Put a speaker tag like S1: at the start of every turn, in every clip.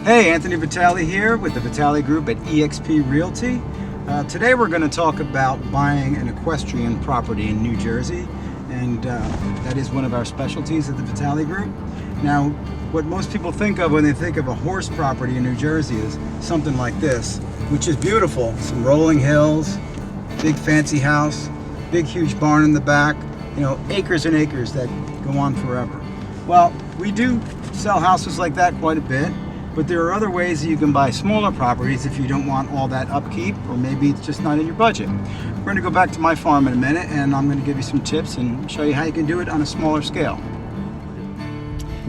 S1: Hey, Anthony Vitale here with the Vitale Group at eXp Realty. Today we're going to talk about buying an equestrian property in New Jersey, and that is one of our specialties at the Vitale Group. Now, what most people think of when they think of a horse property in New Jersey is something like this, which is beautiful. Some rolling hills, big fancy house, big huge barn in the back, acres and acres that go on forever. Well, we do sell houses like that quite a bit. But there are other ways that you can buy smaller properties if you don't want all that upkeep, or maybe it's just not in your budget. We're going to go back to my farm in a minute, and I'm going to give you some tips and show you how you can do it on a smaller scale.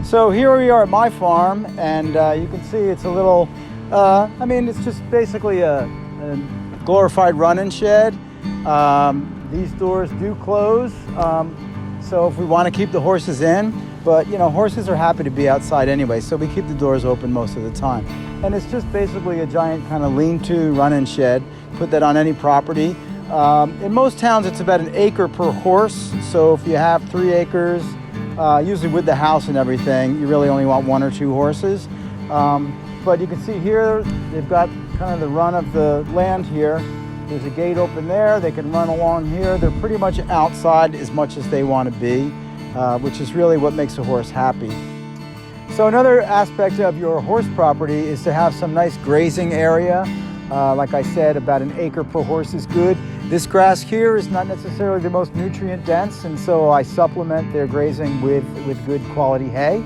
S1: So here we are at my farm, and you can see it's a little, it's just basically a glorified run-in shed. These doors do close, so if we want to keep the horses in, but horses are happy to be outside anyway, so we keep the doors open most of the time. And it's just basically a giant kind of lean-to run-in shed. Put that on any property. In most towns it's about an acre per horse, so if you have 3 acres, usually with the house and everything, you really only want 1 or 2 horses. But you can see here they've got kind of the run of the land here. There's a gate open there. They can run along here. They're pretty much outside as much as they want to be, which is really what makes a horse happy. So another aspect of your horse property is to have some nice grazing area. Like I said, about an acre per horse is good. This grass here is not necessarily the most nutrient dense, and so I supplement their grazing with good quality hay.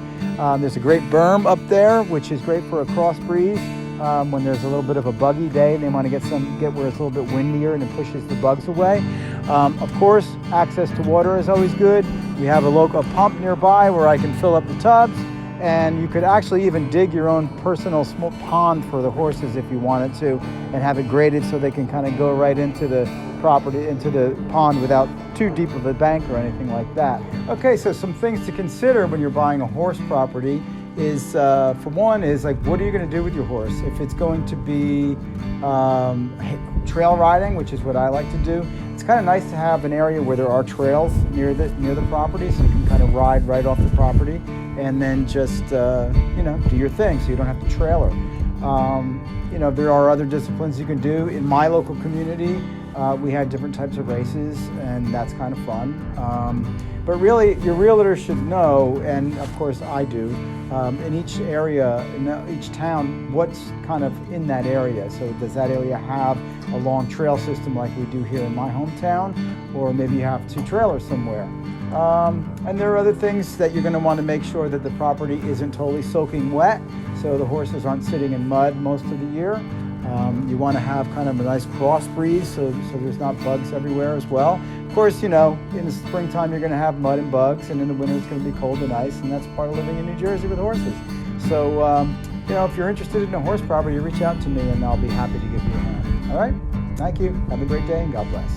S1: There's a great berm up there, which is great for a cross breeze. When there's a little bit of a buggy day and they want to get where it's a little bit windier and it pushes the bugs away. Of course, access to water is always good. We have a local pump nearby where I can fill up the tubs, and you could actually even dig your own personal small pond for the horses if you wanted to, and have it graded so they can kind of go right into the property, into the pond without too deep of a bank or anything like that. Okay, so some things to consider when you're buying a horse property is, for one, is like, what are you going to do with your horse? If it's going to be trail riding, which is what I like to do, it's kind of nice to have an area where there are trails near the property, so you can kind of ride right off the property and then just do your thing, so you don't have to trailer. There are other disciplines you can do. In my local community, we had different types of races, and that's kind of fun. But really, your realtor should know, and of course I do, in each area, in each town, what's kind of in that area. So does that area have a long trail system like we do here in my hometown? Or maybe you have 2 trailers somewhere. And there are other things that you're going to want to make sure that the property isn't totally soaking wet, so the horses aren't sitting in mud most of the year. You want to have kind of a nice cross breeze, so there's not bugs everywhere as well. Of course, in the springtime you're going to have mud and bugs, and in the winter it's going to be cold and ice, and that's part of living in New Jersey with horses. So, if you're interested in a horse property, reach out to me and I'll be happy to give you a hand. All right? Thank you. Have a great day, and God bless.